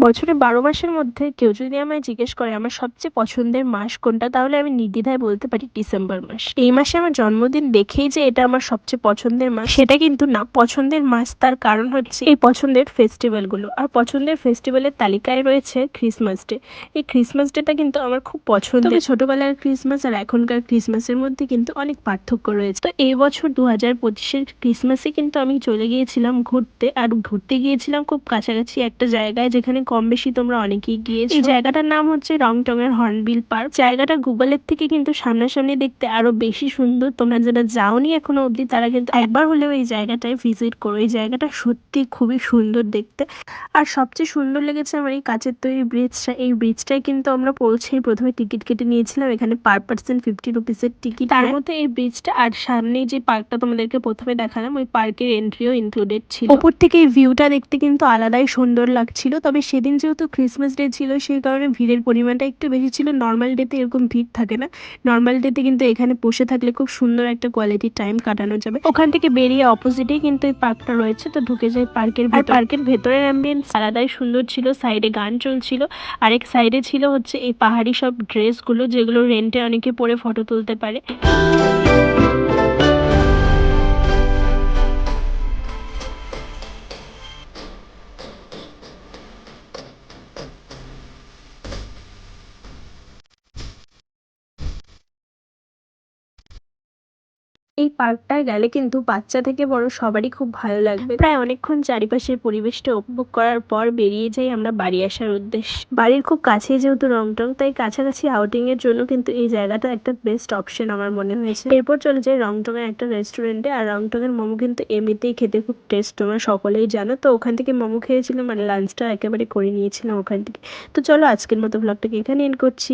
বছরে ১২ মাসের মধ্যে কেউ যদি আমায় জিজ্ঞেস করে আমার সবচেয়ে পছন্দের মাস কোনটা, তাহলে আমি নির্দ্বিধায় বলতে পারি ডিসেম্বর মাস। এই মাসে আমার জন্মদিন দেখেই যে এটা আমার সবচেয়ে পছন্দের মাস সেটা কিন্তু না। পছন্দের মাস তার কারণ হচ্ছে এই পছন্দের ফেস্টিভ্যালগুলো। আর পছন্দের ফেস্টিভ্যালের তালিকায় রয়েছে ক্রিসমাস ডে। এই ক্রিসমাস ডেটা কিন্তু আমার খুব পছন্দের। তবে ছোটবেলার ক্রিসমাস আর এখনকার ক্রিসমাসের মধ্যে কিন্তু অনেক পার্থক্য রয়েছে। তো এই বছর ২০২৫-এর ক্রিসমাসে কিন্তু আমি চলে গিয়েছিলাম ঘুরতে। আর ঘুরতে গিয়েছিলাম খুব কাছাকাছি একটা জায়গায়, যেখানে কম বেশি তোমরা অনেকেই গিয়েছো। এই জায়গাটার নাম হচ্ছে রংটং এর হর্নবিল পার্ক। জায়গাটা গুগলের থেকে কিন্তু সামনাসামনি দেখতে আরো বেশি সুন্দর। তোমরা যারা যাওনি এখনো অব্দি তারা কিন্তু একবার হলেও এই জায়গাটায় ভিজিট করো। এই জায়গাটা সত্যি খুবই সুন্দর দেখতে। আর সবচেয়ে সুন্দর লেগেছে আমার এই কাচের তৈরি ব্রিজটা। এই ব্রিজটায় কিন্তু আমরা পৌঁছেই প্রথমে টিকিট কেটে নিয়েছিলাম। এখানে পার পার্সন 50 রুপিসের টিকিট। তার মধ্যে এই ব্রিজটা আর সামনেই যে পার্কটা তোমাদেরকে প্রথমে দেখালাম, ওই পার্কের এন্ট্রিও ইনক্লুডেড ছিল। ওপর থেকে এই ভিউটা দেখতে কিন্তু আলাদাই সুন্দর লাগছিল। তবে সেদিন যেহেতু ক্রিসমাস ডে ছিল, সেই কারণে ভিড়ের পরিমাণটা একটু বেশি ছিল। নর্মাল ডেতে এরকম ভিড় থাকে না। নর্মাল ডেতে কিন্তু এখানে বসে থাকলে খুব সুন্দর একটা কোয়ালিটি টাইম কাটানো যাবে। ওখান থেকে বেরিয়ে অপোজিটেই কিন্তু এই পার্কটা রয়েছে। তো ঢুকে যাই পার্কের ভিতর। আর পার্কের ভেতরের অ্যাম্বিয়েন্স আলাদাই সুন্দর ছিল। সাইডে গান চলছিল। আরেক সাইডে ছিল হচ্ছে এই পাহাড়ি সব ড্রেসগুলো, যেগুলো রেন্টে অনেকে পরে ফটো তুলতে পারে। এই পার্কটায় গেলে কিন্তু বাচ্চা থেকে বড় সবারই খুব ভালো লাগবে। প্রায় অনেকক্ষণ চারিপাশের পরিবেশটা উপভোগ করার পর বেরিয়ে যাই আমরা বাড়ি আসার উদ্দেশ্যে। বাড়ির খুব কাছেই যেহেতু রংটং, তাই কাছাকাছি আউটিং এর জন্য কিন্তু এই জায়গাটা একটা বেস্ট অপশন আমার মনে হয়েছে। এরপর চলে যাই রংটং এর একটা রেস্টুরেন্টে। আর রংটং এর মোমো কিন্তু এমনিতেই খেতে খুব টেস্ট, তোমরা সকলেই জানো। তো ওখান থেকে মোমো খেয়েছিলাম আর লাঞ্চটা একেবারে করে নিয়েছিলাম ওখান থেকে। তো চলো আজকের মতো ব্লগটাকে এখানে এন্ড করছি।